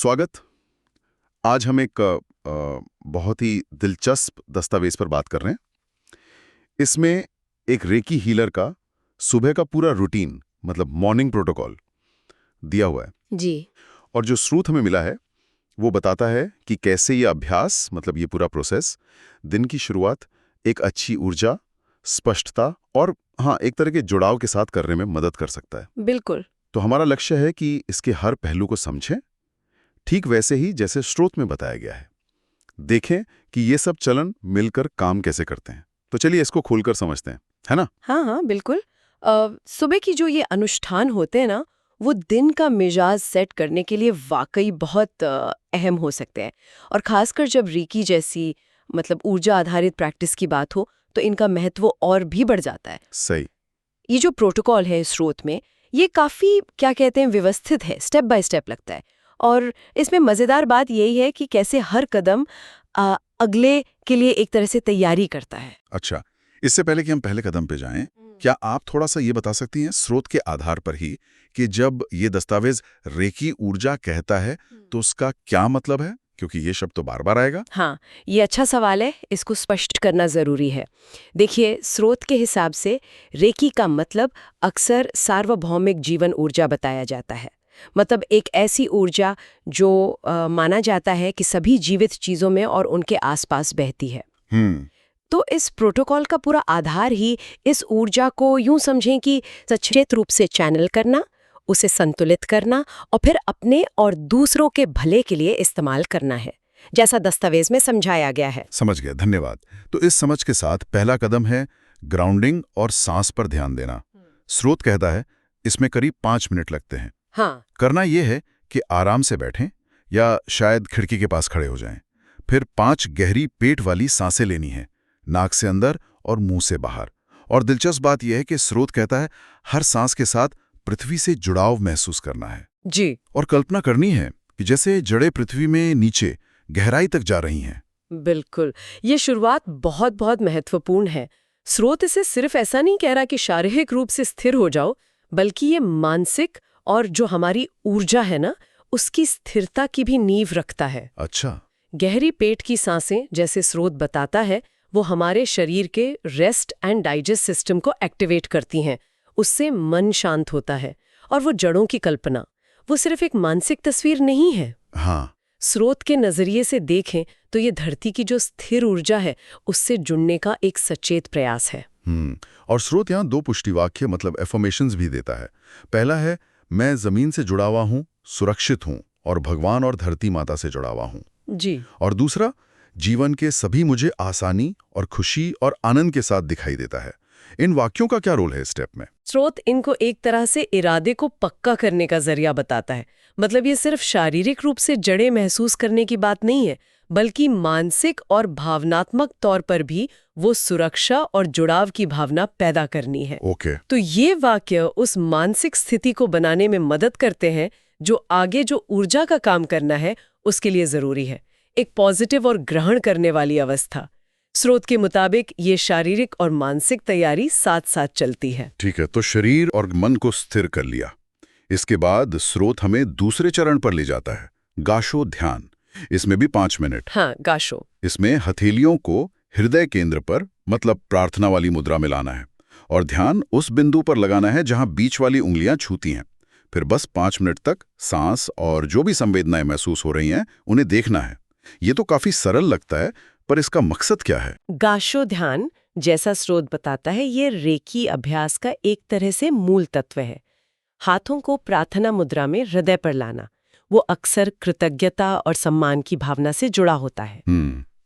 स्वागत। आज हम एक बहुत ही दिलचस्प दस्तावेज पर बात कर रहे हैं। इसमें एक रेकी हीलर का सुबह का पूरा रूटीन, मतलब मॉर्निंग प्रोटोकॉल दिया हुआ है। जी। और जो स्रोत हमें मिला है वो बताता है कि कैसे ये अभ्यास, मतलब ये पूरा प्रोसेस, दिन की शुरुआत एक अच्छी ऊर्जा, स्पष्टता और हाँ, एक तरह के जुड़ाव के साथ करने में मदद कर सकता है। बिल्कुल। तो हमारा लक्ष्य है कि इसके हर पहलू को समझें, ठीक वैसे ही जैसे स्रोत में बताया गया है। देखें कि ये सब चलन मिलकर काम कैसे करते हैं। तो चलिए इसको खोलकर समझते हैं, है ना? हाँ हाँ, बिल्कुल। सुबह की जो ये अनुष्ठान होते हैं ना, वो दिन का मिजाज सेट करने के लिए वाकई बहुत अहम हो सकते हैं। और खासकर जब रीकी जैसी मतलब ऊर्जा आधारित प्रैक्टिस की बात हो, तो इनका महत्व और भी बढ़ जाता है। सही। ये जो प्रोटोकॉल है स्रोत में, ये काफ़ी क्या कहते हैं व्यवस्थित है, स्टेप बाय स्टेप लगता है। और इसमें मज़ेदार बात यही है कि कैसे हर कदम अगले के लिए एक तरह से तैयारी करता है। अच्छा, इससे पहले कि हम पहले कदम पे जाएं, क्या आप थोड़ा सा ये बता सकती हैं स्रोत के आधार पर ही कि जब ये दस्तावेज रेकी ऊर्जा कहता है तो उसका क्या मतलब है? क्योंकि ये शब्द तो बार बार आएगा। हाँ, ये अच्छा सवाल है, इसको स्पष्ट करना ज़रूरी है। देखिए, स्रोत के हिसाब से रेकी का मतलब अक्सर सार्वभौमिक जीवन ऊर्जा बताया जाता है। मतलब एक ऐसी ऊर्जा जो माना जाता है कि सभी जीवित चीज़ों में और उनके आसपास बहती है। तो इस प्रोटोकॉल का पूरा आधार ही इस ऊर्जा को यूं समझें कि सचेत रूप से चैनल करना, उसे संतुलित करना और फिर अपने और दूसरों के भले के लिए इस्तेमाल करना है, जैसा दस्तावेज में समझाया गया है। समझ गया, धन्यवाद। तो इस समझ के साथ पहला कदम है ग्राउंडिंग और सांस पर ध्यान देना। स्रोत कहता है इसमें करीब 5 मिनट लगते हैं। हाँ। करना यह है कि आराम से बैठें या शायद खिड़की के पास खड़े हो जाएं। फिर 5 गहरी पेट वाली सांसें लेनी है, नाक से अंदर और मुंह से बाहर। और दिलचस्प बात यह है कि स्रोत कहता है हर सांस के साथ पृथ्वी से जुड़ाव महसूस करना है। जी। और कल्पना करनी है कि जैसे जड़ें पृथ्वी में नीचे गहराई तक जा रही हैं। बिल्कुल, ये शुरुआत बहुत बहुत महत्वपूर्ण है। स्रोत इसे सिर्फ ऐसा नहीं कह रहा कि शारीरिक रूप से स्थिर हो जाओ, बल्कि ये मानसिक और जो हमारी ऊर्जा है ना, उसकी स्थिरता की भी नींव रखता है। अच्छा। गहरी पेट की सांसें, जैसे स्रोत बताता है, वो हमारे शरीर के रेस्ट एंड डाइजेस्ट सिस्टम को एक्टिवेट करती हैं। उससे मन शांत होता है। और वो जड़ों की कल्पना, वो सिर्फ एक मानसिक तस्वीर नहीं है। हाँ। स्रोत के नजरिए से देखें तो ये धरती की जो स्थिर ऊर्जा है, उससे जुड़ने का एक सचेत प्रयास है। और स्रोत यहाँ 2 पुष्टि वाक्य, मतलब एफर्मेशंस भी देता है। पहला है मैं जमीन से जुड़ा हुआ हूँ, सुरक्षित हूँ और भगवान और धरती माता से जुड़ा हुआ हूँ। जी। और दूसरा, जीवन के सभी मुझे आसानी और खुशी और आनंद के साथ दिखाई देता है। इन वाक्यों का क्या रोल है इस स्टेप में? स्रोत इनको एक तरह से इरादे को पक्का करने का जरिया बताता है। मतलब ये सिर्फ शारीरिक रूप से जड़ें महसूस करने की बात नहीं है, बल्कि मानसिक और भावनात्मक तौर पर भी वो सुरक्षा और जुड़ाव की भावना पैदा करनी है। ओके। तो ये वाक्य उस मानसिक स्थिति को बनाने में मदद करते हैं जो आगे जो ऊर्जा का काम करना है उसके लिए जरूरी है। एक पॉजिटिव और ग्रहण करने वाली अवस्था। स्रोत के मुताबिक ये शारीरिक और मानसिक तैयारी साथ साथ चलती है। ठीक है, तो शरीर और मन को स्थिर कर लिया। इसके बाद स्रोत हमें दूसरे चरण पर ले जाता है, गाशो ध्यान। इसमें भी 5 मिनट। हाँ, गाशो। इसमें हथेलियों को हृदय केंद्र पर, मतलब प्रार्थना वाली मुद्रा में लाना है और ध्यान उस बिंदु पर लगाना है जहां बीच वाली उंगलियां छूती हैं। फिर बस 5 मिनट तक सांस और जो भी संवेदनाएं महसूस हो रही हैं उन्हें देखना है। ये तो काफी सरल लगता है, पर इसका मकसद क्या है? गाशो ध्यान, जैसा स्रोत बताता है, ये रेकी अभ्यास का एक तरह से मूल तत्व है। हाथों को प्रार्थना मुद्रा में हृदय पर लाना, वो अक्सर कृतज्ञता और सम्मान की भावना से जुड़ा होता है।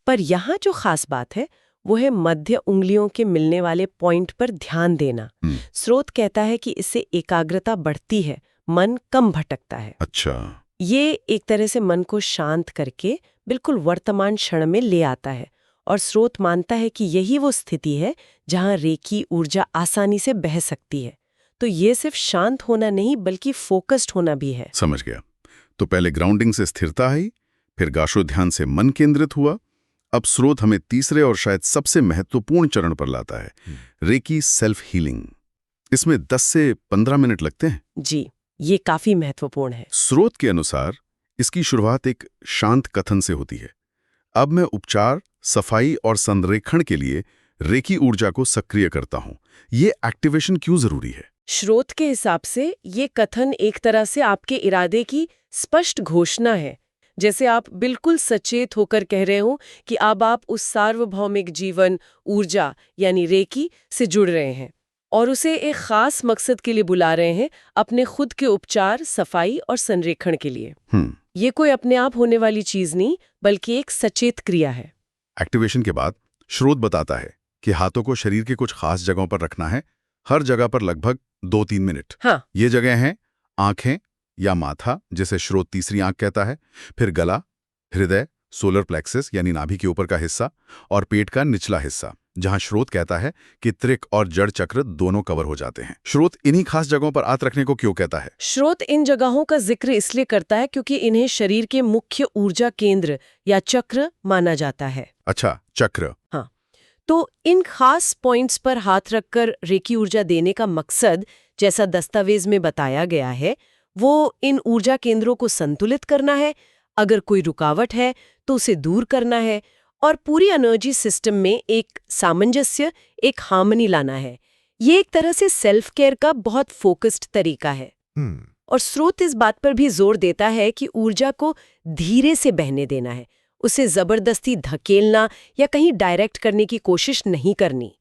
पर यहाँ जो खास बात है वो है मध्य उंगलियों के मिलने वाले पॉइंट पर ध्यान देना। स्रोत कहता है कि इससे एकाग्रता बढ़ती है, मन कम भटकता है। अच्छा। ये एक तरह से मन को शांत करके बिल्कुल वर्तमान क्षण में ले आता है। और स्रोत मानता है कि यही वो स्थिति है जहाँ रेकी ऊर्जा आसानी से बह सकती है। तो ये सिर्फ शांत होना नहीं, बल्कि फोकस्ड होना भी है। समझ गया। तो पहले ग्राउंडिंग से स्थिरता आई, फिर गाशो ध्यान से मन केंद्रित हुआ। अब स्रोत हमें तीसरे और शायद सबसे महत्वपूर्ण चरण पर लाता है, रेकी सेल्फ हीलिंग। इसमें 10 से 15 मिनट लगते हैं। जी, ये काफी महत्वपूर्ण है। स्रोत के अनुसार इसकी शुरुआत एक शांत कथन से होती है। अब मैं उपचार, सफाई और संरेखण के लिए रेकी ऊर्जा को सक्रिय करता हूं। ये एक्टिवेशन क्यों जरूरी है? स्रोत के हिसाब से ये कथन एक तरह से आपके इरादे की स्पष्ट घोषणा है, जैसे आप बिल्कुल सचेत होकर कह रहे हो कि अब आप उस सार्वभौमिक जीवन ऊर्जा यानी रेकी से जुड़ रहे हैं और उसे एक खास मकसद के लिए बुला रहे हैं, अपने खुद के उपचार, सफाई और संरेखण के लिए। ये कोई अपने आप होने वाली चीज नहीं, बल्कि एक सचेत क्रिया है। एक्टिवेशन के बाद स्रोत बताता है कि हाथों को शरीर के कुछ खास जगहों पर रखना है, हर जगह पर लगभग 2-3 मिनट। हाँ, ये जगह हैं आंखें या माथा, जिसे स्रोत तीसरी आंख कहता है, फिर गला, हृदय, सोलर प्लेक्सस यानी नाभि के ऊपर का हिस्सा, और पेट का निचला हिस्सा, जहां स्रोत कहता है कि त्रिक और जड़ चक्र दोनों कवर हो जाते हैं। स्रोत इन्हीं खास जगहों पर हाथ रखने को क्यों कहता है? स्रोत इन जगहों का जिक्र इसलिए करता है क्योंकि इन्हें शरीर के मुख्य ऊर्जा केंद्र या चक्र माना जाता है। अच्छा, चक्र। हाँ, तो इन खास पॉइंट्स पर हाथ रखकर रेकी ऊर्जा देने का मकसद, जैसा दस्तावेज में बताया गया है, वो इन ऊर्जा केंद्रों को संतुलित करना है, अगर कोई रुकावट है तो उसे दूर करना है और पूरी एनर्जी सिस्टम में एक सामंजस्य, एक हार्मनी लाना है। ये एक तरह से सेल्फ केयर का बहुत फोकस्ड तरीका है। और स्रोत इस बात पर भी जोर देता है कि ऊर्जा को धीरे से बहने देना है, उसे जबरदस्ती धकेलना या कहीं डायरेक्ट करने की कोशिश नहीं करनी।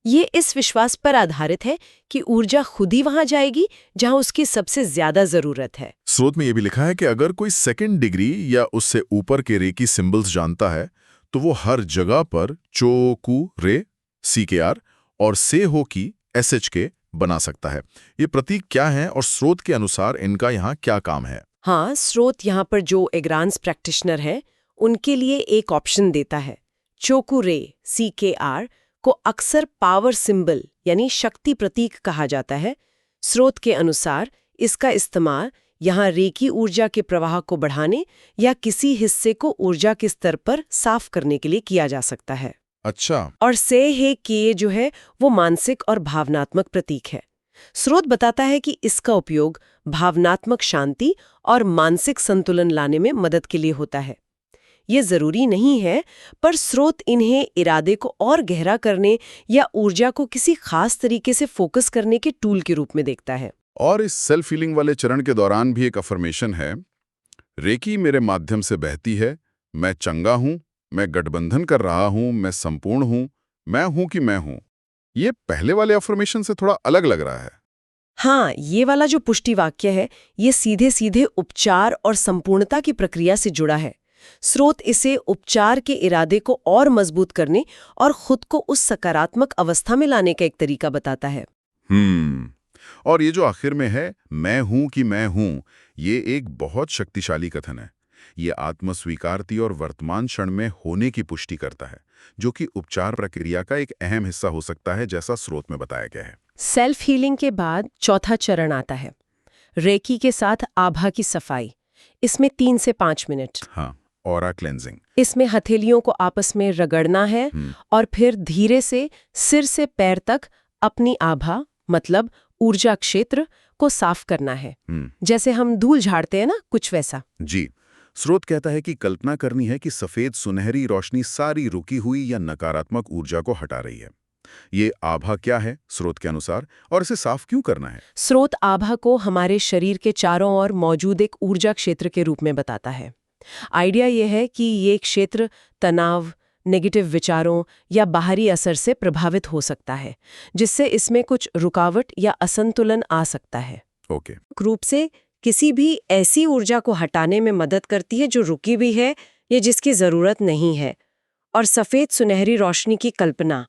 ये इस विश्वास पर आधारित है कि ऊर्जा खुद ही वहां जाएगी जहां उसकी सबसे ज्यादा जरूरत है। स्रोत में यह भी लिखा है कि अगर कोई सेकंड डिग्री या उससे ऊपर के रेकी सिंबल्स जानता है तो वो हर जगह पर चोकू रे CKR और से हो की SHK बना सकता है। ये प्रतीक क्या है और स्रोत के अनुसार इनका यहाँ क्या काम है? हाँ, स्रोत यहाँ पर जो एग्रांस प्रैक्टिशनर है उनके लिए एक ऑप्शन देता है। चोकू रे CKR को अक्सर पावर सिंबल यानी शक्ति प्रतीक कहा जाता है। स्रोत के अनुसार इसका इस्तेमाल यहाँ रेकी ऊर्जा के प्रवाह को बढ़ाने या किसी हिस्से को ऊर्जा के स्तर पर साफ करने के लिए किया जा सकता है। अच्छा। और से है कि ये जो है वो मानसिक और भावनात्मक प्रतीक है। स्रोत बताता है कि इसका उपयोग भावनात्मक शांति और मानसिक संतुलन लाने में मदद के लिए होता है। ये जरूरी नहीं है, पर स्रोत इन्हें इरादे को और गहरा करने या ऊर्जा को किसी खास तरीके से फोकस करने के टूल के रूप में देखता है। और इस सेल्फ हीलिंग वाले चरण के दौरान भी एक अफर्मेशन है, रेकी मेरे माध्यम से बहती है, मैं चंगा हूं, मैं गठबंधन कर रहा हूं, मैं संपूर्ण हूं, मैं हूं कि मैं हूं। ये पहले वाले अफर्मेशन से थोड़ा अलग लग रहा है। हाँ, ये वाला जो पुष्टि वाक्य है ये सीधे सीधे उपचार और संपूर्णता की प्रक्रिया से जुड़ा है। स्रोत इसे उपचार के इरादे को और मजबूत करने और खुद को उस सकारात्मक अवस्था में लाने का एक तरीका बताता है। और ये जो आखिर में है, मैं हूं कि मैं हूं, ये एक बहुत शक्तिशाली कथन है। ये आत्मस्वीकारती और वर्तमान क्षण में होने की पुष्टि करता है, जो कि उपचार प्रक्रिया का एक अहम हिस्सा हो सकता है, जैसा स्रोत में बताया गया है। सेल्फ हीलिंग के बाद चौथा चरण आता है, रेकी के साथ आभा की सफाई। इसमें 3 से 5 मिनट। हाँ, ऑरा क्लेंजिंग। इसमें हथेलियों को आपस में रगड़ना है और फिर धीरे से सिर से पैर तक अपनी आभा मतलब ऊर्जा क्षेत्र को साफ करना है, जैसे हम धूल झाड़ते हैं ना, कुछ वैसा। जी। स्रोत कहता है कि कल्पना करनी है कि सफेद सुनहरी रोशनी सारी रुकी हुई या नकारात्मक ऊर्जा को हटा रही है। ये आभा क्या है स्रोत के अनुसार, और इसे साफ क्यों करना है? स्रोत आभा को हमारे शरीर के चारों ओर मौजूद एक ऊर्जा क्षेत्र के रूप में बताता है। आइडिया यह है कि ये क्षेत्र तनाव, नेगेटिव विचारों या बाहरी असर से प्रभावित हो सकता है, जिससे इसमें कुछ रुकावट या असंतुलन आ सकता है। ओके। रूप से किसी भी ऐसी ऊर्जा को हटाने में मदद करती है जो रुकी भी है या जिसकी जरूरत नहीं है। और सफेद सुनहरी रोशनी की कल्पना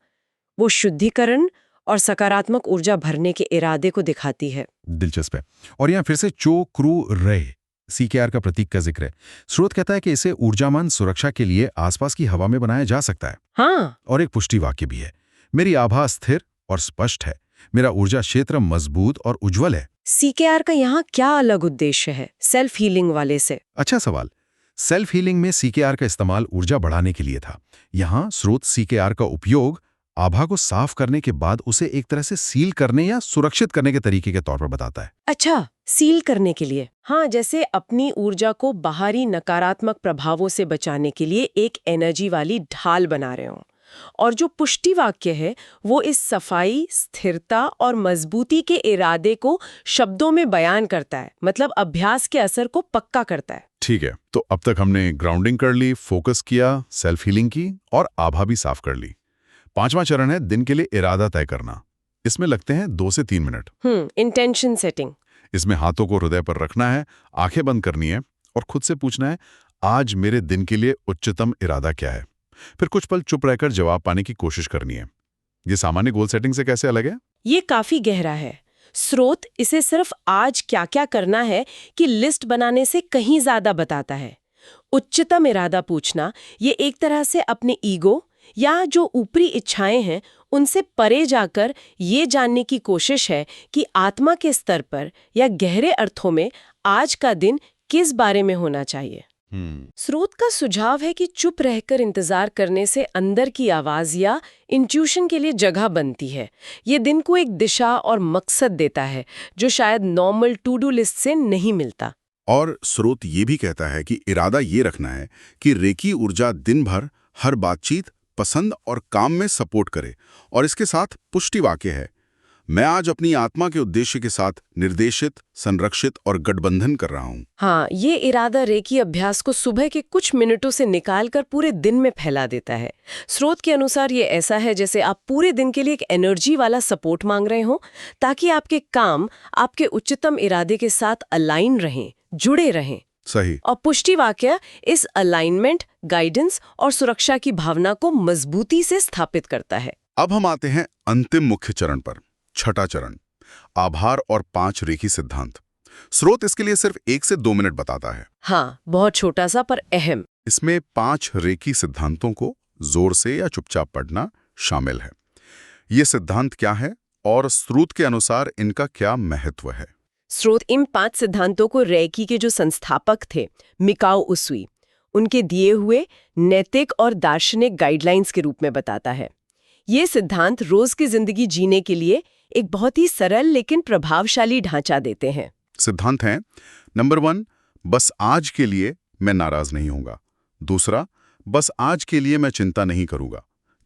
वो शुद्धिकरण और सकारात्मक ऊर्जा भरने के इरादे को दिखाती है। दिलचस्प है। और यहाँ फिर से चो क्रू रे CKR का प्रतीक का जिक्र है। स्रोत कहता है कि इसे ऊर्जामान सुरक्षा के लिए आसपास की हवा में बनाया जा सकता है। हाँ। और एक पुष्टि वाक्य भी है, मेरी आभा स्थिर और स्पष्ट है, मेरा ऊर्जा क्षेत्र मजबूत और उज्जवल है। CKR का यहाँ क्या अलग उद्देश्य है सेल्फ हीलिंग वाले से? अच्छा सवाल। सेल्फ हीलिंग में CKR का इस्तेमाल ऊर्जा बढ़ाने के लिए था। यहाँ स्रोत CKR का उपयोग आभा को साफ करने के बाद उसे एक तरह से सील करने या सुरक्षित करने के तरीके के तौर पर बताता है। अच्छा, सील करने के लिए। हाँ, जैसे अपनी ऊर्जा को बाहरी नकारात्मक प्रभावों से बचाने के लिए एक एनर्जी वाली ढाल बना रहे हो। और जो पुष्टि वाक्य है वो इस सफाई, स्थिरता और मजबूती के इरादे को शब्दों में बयान करता है, मतलब अभ्यास के असर को पक्का करता है। ठीक है, तो अब तक हमने ग्राउंडिंग कर ली, फोकस किया, सेल्फ हीलिंग की और आभा भी साफ कर ली। 5वां चरण है दिन के लिए इरादा तय करना। इसमें लगते हैं 2 से 3 मिनट। Intention setting. इसमें हाथों को हृदय पर रखना है, आंखें बंद करनी है और खुद से पूछना है, आज मेरे दिन के लिए उच्चतम इरादा क्या है। फिर कुछ पल चुप रहकर जवाब पाने की कोशिश करनी है। ये सामान्य गोल सेटिंग से कैसे अलग है? ये काफी गहरा है। स्रोत इसे सिर्फ आज क्या क्या करना है कि लिस्ट बनाने से कहीं ज्यादा बताता है। उच्चतम इरादा पूछना ये एक तरह से अपने ईगो या जो ऊपरी इच्छाएं हैं उनसे परे जाकर ये जानने की कोशिश है कि आत्मा के स्तर पर या गहरे अर्थों में आज का दिन किस बारे में होना चाहिए। स्रोत का सुझाव है कि चुप रहकर इंतजार करने से अंदर की आवाज या इंट्यूशन के लिए जगह बनती है। ये दिन को एक दिशा और मकसद देता है जो शायद नॉर्मल टू डू लिस्ट से नहीं मिलता। और स्रोत ये भी कहता है कि इरादा ये रखना है कि रेकी ऊर्जा दिन भर हर बातचीत, पसंद और काम में सपोर्ट करे। और इसके साथ पुष्टि वाक्य है, मैं आज अपनी आत्मा के उद्देश्य के साथ निर्देशित, संरक्षित और गठबंधन कर रहा हूँ। हाँ, ये इरादा रेकी अभ्यास को सुबह के कुछ मिनटों से निकालकर पूरे दिन में फैला देता है। स्रोत के अनुसार ये ऐसा है जैसे आप पूरे दिन के लिए एक एनर्जी वाला सपोर्ट मांग रहे हो, ताकि आपके काम आपके उच्चतम इरादे के साथ अलाइन रहें, जुड़े रहें। सही। और पुष्टि वाक्य इस अलाइनमेंट, गाइडेंस और सुरक्षा की भावना को मजबूती से स्थापित करता है। अब हम आते हैं अंतिम मुख्य चरण पर, छठा चरण, आभार और 5 रेखी सिद्धांत। स्रोत इसके लिए सिर्फ 1 से 2 मिनट बताता है। हाँ, बहुत छोटा सा पर अहम। इसमें 5 रेखी सिद्धांतों को जोर से या चुपचाप पढ़ना शामिल है। ये सिद्धांत क्या है और स्रोत के अनुसार इनका क्या महत्व है? स्रोत इन 5 सिद्धांतों को रेकी के जो संस्थापक थे, मिकाओ उसुई, उनके दिए हुए नैतिक और दार्शनिक गाइडलाइंस के रूप में बताता है। ये सिद्धांत रोज की जिंदगी जीने के लिए एक बहुत ही सरल लेकिन प्रभावशाली ढांचा देते हैं। सिद्धांत हैं, नंबर 1, बस आज के लिए मैं नाराज नहीं होऊंगा। दूसरा, बस आज के लिए मैं चिंता नहीं करूंगा।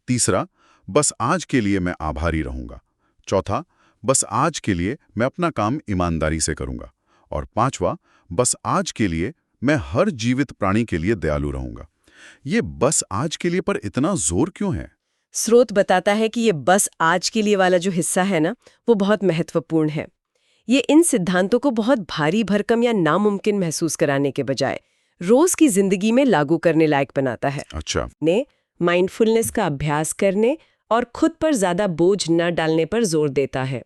तीसरा, बस आज के लिए मैं आभारी रहूंगा। चौथा, बस आज के लिए मैं अपना काम ईमानदारी से करूंगा। और 5वां, बस आज के लिए मैं हर जीवित प्राणी के लिए दयालु रहूंगा। ये बस आज के लिए पर इतना जोर क्यों है? स्रोत बताता है कि ये बस आज के लिए वाला जो हिस्सा है ना, वो बहुत महत्वपूर्ण है। ये इन सिद्धांतों को बहुत भारी भरकम या नामुमकिन महसूस कराने के बजाय रोज की जिंदगी में लागू करने लायक बनाता है। अच्छा। ने माइंडफुलनेस का अभ्यास करने और खुद पर ज्यादा बोझ न डालने पर जोर देता है।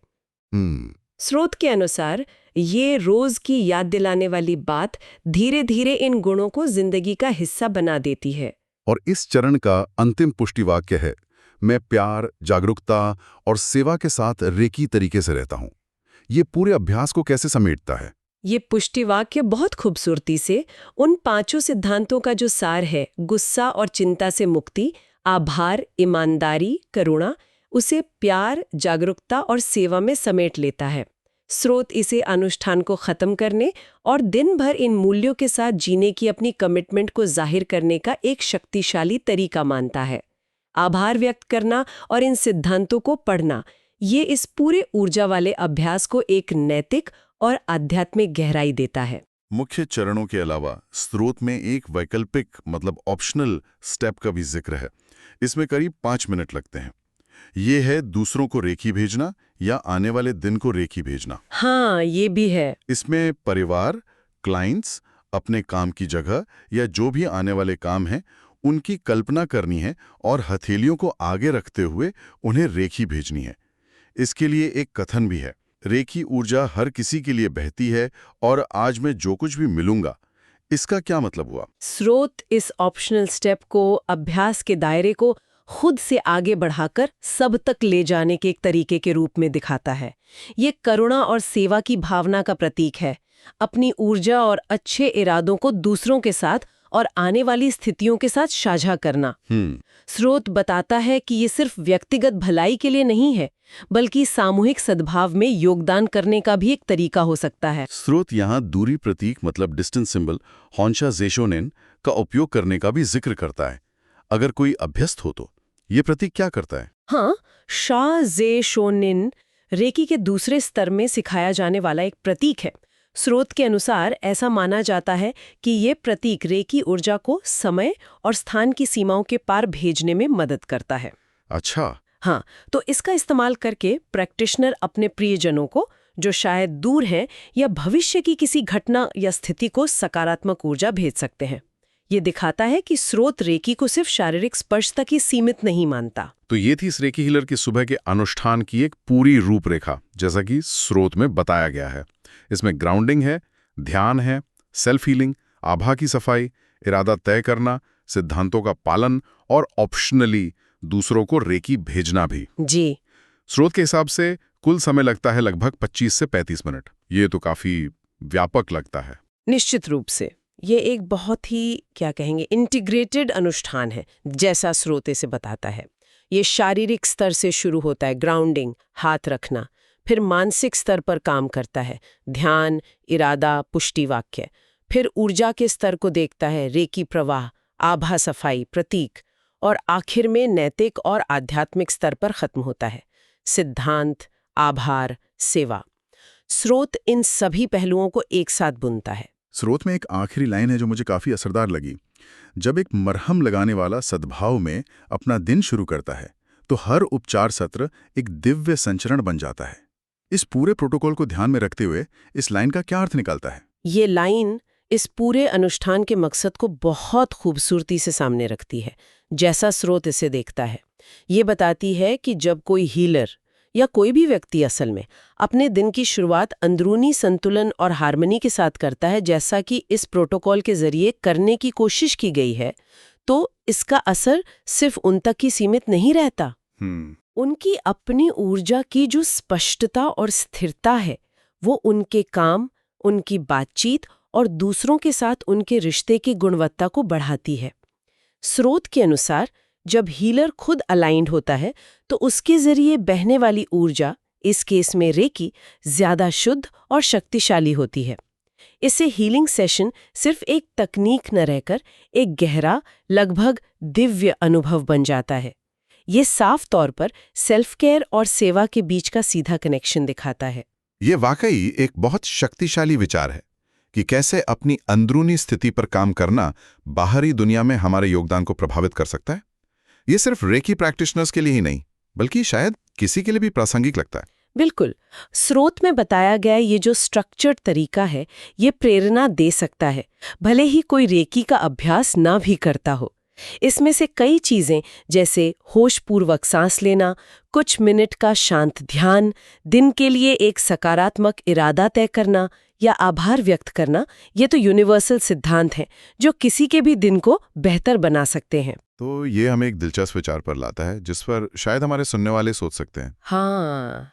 स्रोत के अनुसार ये रोज की याद दिलाने वाली बात धीरे धीरे इन गुणों को जिंदगी का हिस्सा बना देती है। और इस चरण का अंतिम पुष्टि वाक्य है, मैं प्यार, जागरूकता और सेवा के साथ रेकी तरीके से रहता हूँ। ये पूरे अभ्यास को कैसे समेटता है? ये पुष्टि वाक्य बहुत खूबसूरती से उन 5 सिद्धांतों का जो सार है, गुस्सा और चिंता से मुक्ति, आभार, ईमानदारी, करुणा, उसे प्यार, जागरूकता और सेवा में समेट लेता है। स्रोत इसे अनुष्ठान को खत्म करने और दिन भर इन मूल्यों के साथ जीने की अपनी कमिटमेंट को जाहिर करने का एक शक्तिशाली तरीका मानता है। आभार व्यक्त करना और इन सिद्धांतों को पढ़ना, ये इस पूरे ऊर्जा वाले अभ्यास को एक नैतिक और आध्यात्मिक गहराई देता है। मुख्य चरणों के अलावा स्रोत में एक वैकल्पिक मतलब ऑप्शनल स्टेप का भी जिक्र है। इसमें करीब 5 मिनट लगते हैं। ये है दूसरों को रेखी भेजना या आने वाले दिन को रेखी भेजना। हाँ, ये भी है। इसमें परिवार, क्लाइंट्स, अपने काम की जगह या जो भी आने वाले काम हैं उनकी कल्पना करनी है और हथेलियों को आगे रखते हुए उन्हें रेखी भेजनी है। इसके लिए एक कथन भी है, रेखी ऊर्जा हर किसी के लिए बहती है और आज मैं जो कुछ भी मिलूंगा। इसका क्या मतलब हुआ? स्रोत इस ऑप्शनल स्टेप को अभ्यास के दायरे को खुद से आगे बढ़ाकर सब तक ले जाने के एक तरीके के रूप में दिखाता है। ये करुणा और सेवा की भावना का प्रतीक है। अपनी ऊर्जा और अच्छे इरादों को दूसरों के साथ और आने वाली स्थितियों के साथ साझा करना। स्रोत बताता है कि ये सिर्फ व्यक्तिगत भलाई के लिए नहीं है, बल्कि सामूहिक सद्भाव में योगदान करने का भी एक तरीका हो सकता है। स्रोत यहाँ दूरी प्रतीक मतलब डिस्टेंस सिंबल होंशा जेशोनेन का उपयोग करने का भी जिक्र करता है। अगर कोई अभ्यस्त हो तो ये प्रतीक क्या करता है? हाँ, शा जे शोनिन रेकी के दूसरे स्तर में सिखाया जाने वाला एक प्रतीक है। स्रोत के अनुसार ऐसा माना जाता है कि ये प्रतीक रेकी ऊर्जा को समय और स्थान की सीमाओं के पार भेजने में मदद करता है। अच्छा। हाँ, तो इसका इस्तेमाल करके प्रैक्टिशनर अपने प्रियजनों को, जो शायद दूर हैं, या भविष्य की किसी घटना या स्थिति को सकारात्मक ऊर्जा भेज सकते हैं। ये दिखाता है कि स्रोत रेकी को सिर्फ शारीरिक स्पर्श तक ही सीमित नहीं मानता। तो ये थी इस रेकी हीलर की सुबह के अनुष्ठान की एक पूरी रूपरेखा, जैसा कि स्रोत में बताया गया है। इसमें ग्राउंडिंग है, ध्यान है, सेल्फ हीलिंग, आभा की सफाई, इरादा तय करना, सिद्धांतों का पालन और ऑप्शनली दूसरों को रेकी भेजना भी। जी। स्रोत के हिसाब से कुल समय लगता है लगभग 25 से 35 मिनट। ये तो काफी व्यापक लगता है। निश्चित रूप से ये एक बहुत ही, क्या कहेंगे, इंटीग्रेटेड अनुष्ठान है, जैसा स्रोत इसे बताता है। ये शारीरिक स्तर से शुरू होता है, ग्राउंडिंग, हाथ रखना, फिर मानसिक स्तर पर काम करता है, ध्यान, इरादा, पुष्टि वाक्य, फिर ऊर्जा के स्तर को देखता है, रेकी प्रवाह, आभा सफाई, प्रतीक, और आखिर में नैतिक और आध्यात्मिक स्तर पर खत्म होता है, सिद्धांत, आभार, सेवा। स्रोत इन सभी पहलुओं को एक साथ बुनता है। स्रोत में एक आखिरी लाइन है जो मुझे काफी असरदार लगी। जब एक मरहम लगाने वाला सद्भाव में अपना दिन शुरू करता है तो हर उपचार सत्र एक दिव्य संचरण बन जाता है। इस पूरे प्रोटोकॉल को ध्यान में रखते हुए इस लाइन का क्या अर्थ निकलता है? ये लाइन इस पूरे अनुष्ठान के मकसद को बहुत खूबसूरती से सामने रखती है, जैसा स्रोत इसे देखता है। ये बताती है कि जब कोई हीलर या कोई भी व्यक्ति असल में अपने दिन की शुरुआत अंदरूनी संतुलन और हार्मनी के साथ करता है, जैसा कि इस प्रोटोकॉल के जरिए करने की कोशिश की गई है, तो इसका असर सिर्फ उन तक ही सीमित नहीं रहता। उनकी अपनी ऊर्जा की जो स्पष्टता और स्थिरता है, वो उनके काम, उनकी बातचीत और दूसरों के साथ उनके रिश्ते की गुणवत्ता को बढ़ाती है। स्रोत के अनुसार जब हीलर खुद अलाइंड होता है तो उसके जरिए बहने वाली ऊर्जा, इस केस में रेकी, ज्यादा शुद्ध और शक्तिशाली होती है। इससे हीलिंग सेशन सिर्फ एक तकनीक न रहकर एक गहरा, लगभग दिव्य अनुभव बन जाता है। ये साफ तौर पर सेल्फ केयर और सेवा के बीच का सीधा कनेक्शन दिखाता है। ये वाकई एक बहुत शक्तिशाली विचार है कि कैसे अपनी अंदरूनी स्थिति पर काम करना बाहरी दुनिया में हमारे योगदान को प्रभावित कर सकता है। ये सिर्फ रेकी प्रैक्टिशनर्स के लिए ही नहीं, बल्कि शायद किसी के लिए भी प्रासंगिक लगता है। बिल्कुल। स्रोत में बताया गया ये जो स्ट्रक्चर्ड तरीका है, ये प्रेरणा दे सकता है, भले ही कोई रेकी का अभ्यास ना भी करता हो। इसमें से कई चीजें, जैसे होशपूर्वक सांस लेना, कुछ मिनट का शांत ध्यान, दिन के लिए एक सकारात्मक इरादा तय करना या आभार व्यक्त करना, ये तो यूनिवर्सल सिद्धांत हैं जो किसी के भी दिन को बेहतर बना सकते हैं। तो ये हमें एक दिलचस्प विचार पर लाता है जिस पर शायद हमारे सुनने वाले सोच सकते हैं। हाँ,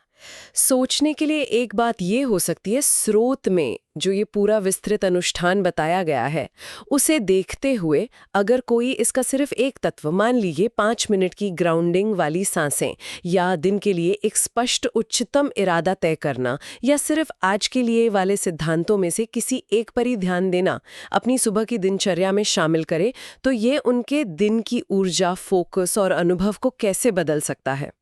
सोचने के लिए एक बात ये हो सकती है, स्रोत में जो ये पूरा विस्तृत अनुष्ठान बताया गया है, उसे देखते हुए अगर कोई इसका सिर्फ एक तत्व, मान लीजिए 5 मिनट की ग्राउंडिंग वाली सांसें, या दिन के लिए एक स्पष्ट उच्चतम इरादा तय करना, या सिर्फ आज के लिए वाले सिद्धांतों में से किसी एक पर ही ध्यान देना अपनी सुबह की दिनचर्या में शामिल करे, तो ये उनके दिन की ऊर्जा, फोकस और अनुभव को कैसे बदल सकता है।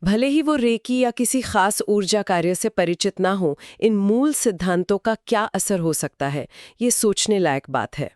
भले ही वो रेकी या किसी खास ऊर्जा कार्य से परिचित ना हो, इन मूल सिद्धांतों का क्या असर हो सकता है, ये सोचने लायक बात है।